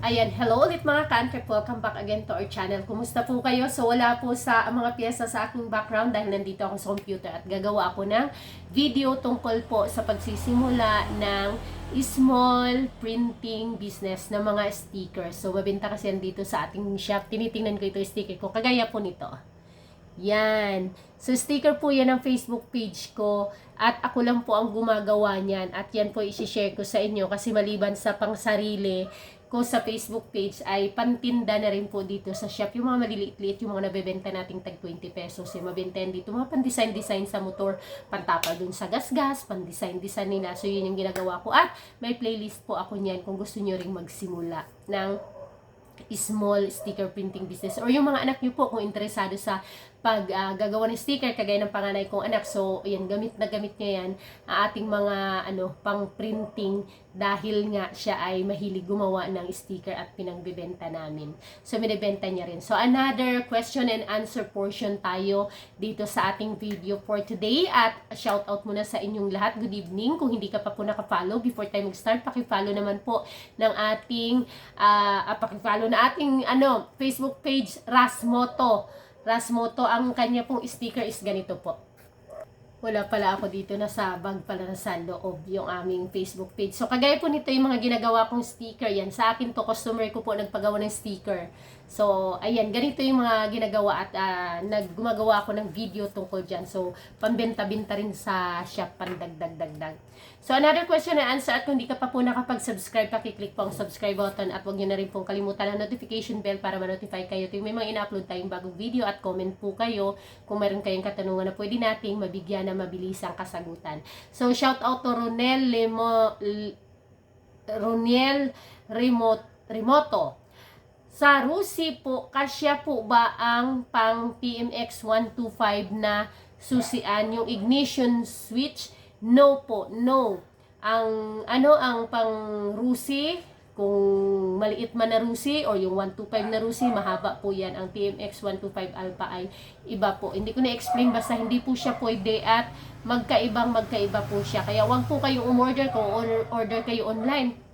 Ayan, hello ulit mga ka-Antrep. Welcome back again to our channel. Kumusta po kayo? So wala po sa mga pyesa sa aking background dahil nandito ako sa computer at gagawa ako ng video tungkol po sa pagsisimula ng small printing business ng mga stickers. So mabenta kasi yan dito sa ating shop. Tinitingnan ko ito yung sticker ko. Kagaya po nito. Yan. So, sticker po yan ng Facebook page ko. At ako lang po ang gumagawa niyan. At yan po isi-share ko sa inyo. Kasi maliban sa pangsarili ko sa Facebook page, ay pantinda na rin po dito sa shop. Yung mga maliliit-liit, yung mga nabebenta nating tag 20 pesos. Yung mabenta yan dito. Mga pan-design-design sa motor. Pantapal dun sa gas-gas. Pan-design-design nila. So, yun yung ginagawa ko. At may playlist po ako niyan kung gusto nyo ring magsimula ng small sticker printing business or yung mga anak nyo po kung interesado sa gagawa ng sticker kagaya ng panganay kong anak. So ayan, gamit na gamit niya yan ating mga pang printing dahil nga siya ay mahilig gumawa ng sticker at pinagbebenta namin. So binebenta niya rin. So another question and answer portion tayo dito sa ating video for today at shout out muna sa inyong lahat. Good evening. Kung hindi ka pa po naka-follow, before tayo mag-start, paki-follow naman po ng ating paki-follow na ating Facebook page Rasmoto. Rasmoto, ang kanya pong sticker is ganito po. Wala pala ako dito, nasa bag pala na sa loob yung aming Facebook page. So, kagaya po nito yung mga ginagawa kong sticker. Yan, sa akin to, customer ko po nagpagawa ng sticker. So, ayan, ganito yung mga ginagawa at naggumagawa ako ng video tungkol dyan. So, pambenta-binta rin sa shop, pandagdag-dagdag. So, another question and answer at kung hindi ka pa po nakapag-subscribe, pakiclick po ang subscribe button at huwag nyo na rin pong kalimutan ang notification bell para ma-notify kayo tuwing may mga ina-upload tayong bagong video at comment po kayo kung mayroon kayong katanungan na pwede nating mabigyan na mabilisang kasagutan. So, shout out to Roniel Remoto. Sa Rusi po, kasya po ba ang pang TMX 125 na susian yung ignition switch? No po, no. Ang pang Rusi, kung maliit man na Rusi or yung 125 na Rusi, mahaba po yan. Ang TMX 125 Alpha ay iba po. Hindi ko na-explain, basta hindi po siya pwede at magkaiba po siya. Kaya wag po kayong umorder kung order kayo online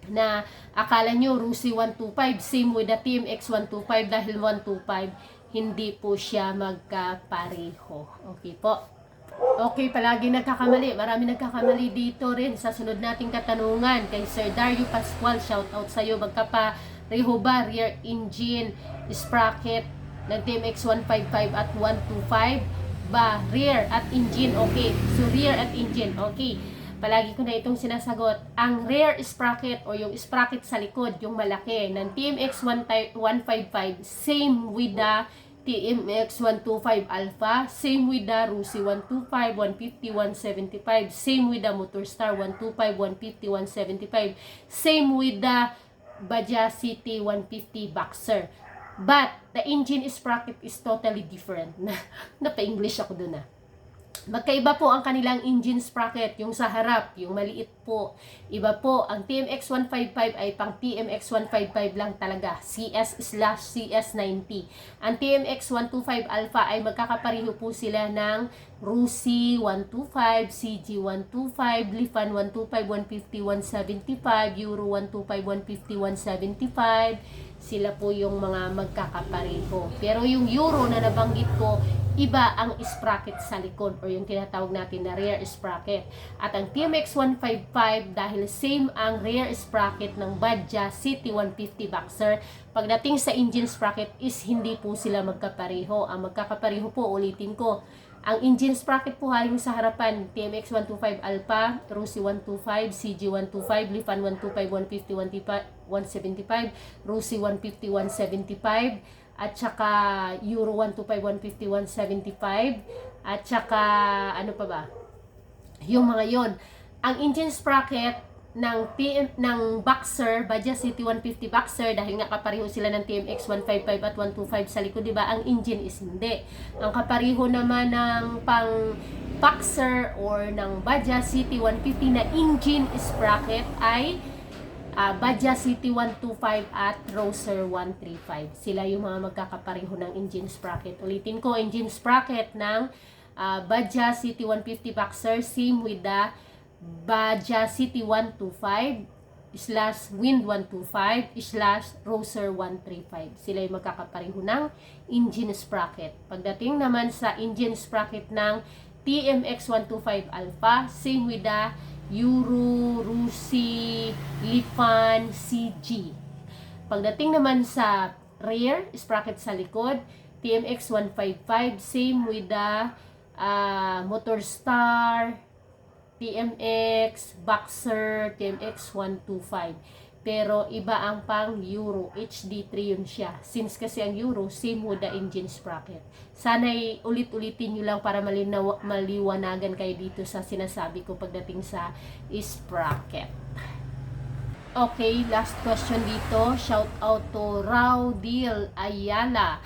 na akala nyo Rusi 125, same with the TMX 125 dahil 125, hindi po siya magkapareho. Okay po. Okay, palagi nagkakamali. Marami nagkakamali dito rin sa sunod nating katanungan. Kay Sir Dario Pascual, shout out sa iyo. Magkapareho ba rear engine sprocket ng TMX 155 at 125 ba? Rear at engine, okay. So rear at engine, okay. Palagi ko na itong sinasagot. Ang rear sprocket o yung sprocket sa likod, yung malaki ng TMX 155, same with the TMX 125 Alpha, same with the Rusi 125, 150, 175, same with the Motorstar 125, 150, 175, same with the Bajaj City 150 Boxer. But the engine sprocket is totally different. Napa-English ako dun Magkaiba po ang kanilang engine sprocket, yung sa harap, yung maliit po. Iba po, ang TMX 155 ay pang TMX 155 lang talaga, CS/CS90. Ang TMX 125 Alpha ay magkakapareho po sila ng Rusi 125, CG 125, Lifan 125, 150, 175, Euro 125, 150, 175. Sila po yung mga magkakapareho. Pero yung Euro na nabanggit ko, iba ang sprocket sa likod or yung tinatawag natin na rear sprocket. At ang TMX 155 dahil same ang rear sprocket ng Bajaj City 150 Boxer, pagdating sa engine sprocket is hindi po sila magkapareho. Ang magkakapareho po, ulitin ko, ang engine sprocket po haling sa harapan, TMX 125 Alpha, Rusi 125, CG 125, Lifan 125, 150, 175, Rusi 150, 175, at saka Euro 125, 150, 175, at saka ano pa ba? Yung mga yon. Ang engine sprocket ng Boxer, Bajaj City 150 Boxer, dahil nga kapareho sila ng TMX 155 at 125 sa likod, diba? Ang engine is hindi. Ang kapareho naman ng pang Boxer or ng Bajaj City 150 na engine sprocket ay Bajaj City 125 at Roser 135. Sila yung mga magkakapareho ng engine sprocket. Ulitin ko, engine sprocket ng Bajaj City 150 Boxer, same with the Bajaj City 125 Roser 135. Sila yung magkakapareho ng engine sprocket. Pagdating naman sa engine sprocket ng TMX 125 Alpha, same with the Euro, Rusi, Lipan, CG. Pagdating naman sa rear sprocket sa likod, TMX 155, same with the Motorstar, TMX, Boxer, TMX 125. Pero iba ang pang Euro, HD3 yun siya. Since kasi ang Euro, same with the engine sprocket. Sana'y ulit-ulitin nyo lang para maliwanagan kayo dito sa sinasabi ko pagdating sa sprocket. Okay, last question dito. Shout out to Raudil Ayala.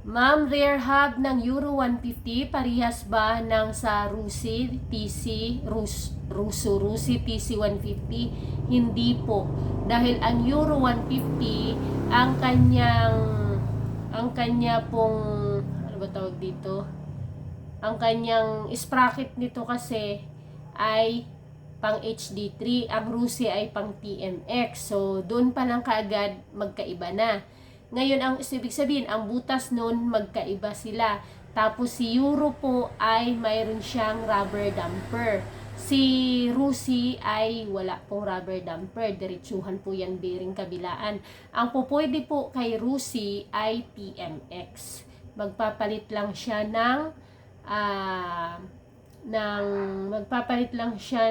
Ma'am, rear hub ng Euro 150, parehas ba ng sa Rusi TC 150? Hindi po. Dahil ang Euro 150, ang kanya pong, ano ba tawag dito? Ang kanyang sprocket nito kasi ay pang HD3, ang Rusi ay pang TMX. So, doon pa lang kaagad magkaiba na. Ngayon, ang ibig sabihin, ang butas nun, magkaiba sila. Tapos, si Euro po ay mayroon siyang rubber damper. Si Rusi ay wala pong rubber damper. Diretsuhan po yan, bearing kabilaan. Ang pupwede po kay Rusi ay TMX. Magpapalit lang siya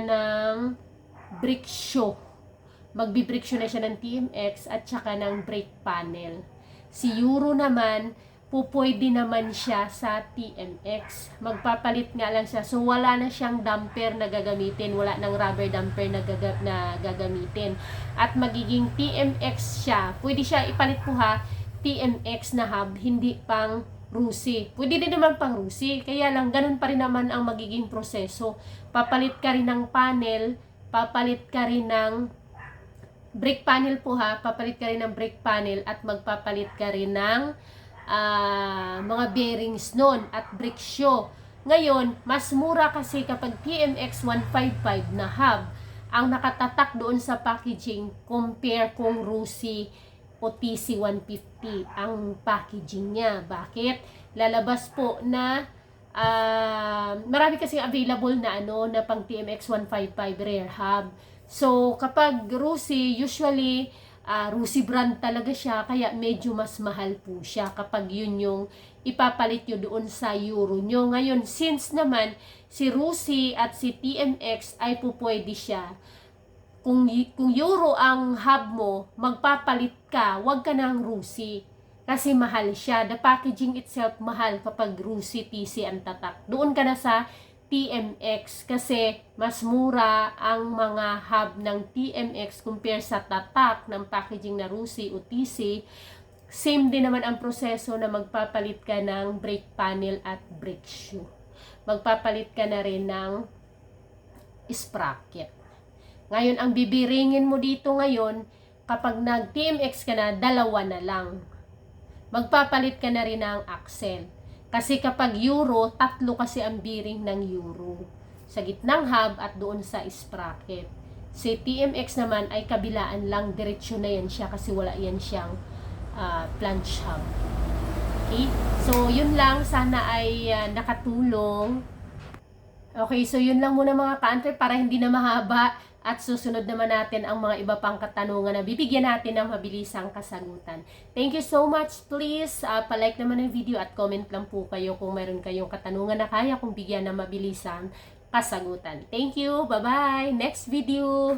ng brake shoe. Magbi-brake shoe na siya ng TMX at saka ng brake panel. Si Euro naman, pupwede naman siya sa TMX. Magpapalit nga lang siya. So, wala na siyang damper na gagamitin. Wala nang rubber damper na gagamitin. At magiging TMX siya. Pwede siya ipalit po ha, TMX na hub, hindi pang Rusi. Pwede din naman pang Rusi. Kaya lang, ganun pa rin naman ang magiging proseso. Papalit ka rin ng panel, papalit ka rin ng brake panel po ha, papalit ka rin ng brake panel at magpapalit ka rin ng mga bearings nun at brake shoe. Ngayon, mas mura kasi kapag TMX 155 na hub ang nakatatak doon sa packaging compare kung Rusi o TC 150 ang packaging niya. Bakit? Lalabas po na marami kasi available na na pang TMX 155 rear hub. So, kapag Rusi, usually, Rusi brand talaga siya, kaya medyo mas mahal po siya kapag yun yung ipapalit nyo doon sa Euro nyo. Ngayon, since naman, si Rusi at si TMX ay pupwede siya. Kung Euro ang hub mo, magpapalit ka, wag ka ng Rusi. Kasi mahal siya. The packaging itself mahal kapag Rusi, TC ang tatak. Doon ka na sa TMX kasi mas mura ang mga hub ng TMX compare sa tatak ng packaging na Rusi o TC. Same din naman ang proseso na magpapalit ka ng brake panel at brake shoe. Magpapalit ka na rin ng sprocket. Ngayon, ang bibiringin mo dito ngayon, kapag nag-TMX ka na, dalawa na lang. Magpapalit ka na rin ng axle. Kasi kapag Euro, tatlo kasi ang bearing ng Euro. Sa gitnang hub at doon sa sprocket. Si TMX naman ay kabilaan lang, diretsyo na yan siya kasi wala yan siyang plunge hub. Okay? So, yun lang. Sana ay nakatulong. Okay, so yun lang muna mga ka-antay para hindi na mahaba. At susunod naman natin ang mga iba pang katanungan na bibigyan natin ng mabilisang kasagutan. Thank you so much. Please, palike naman ng video at comment lang po kayo kung mayroon kayong katanungan na kaya kong bigyan ng mabilisang kasagutan. Thank you. Bye-bye. Next video.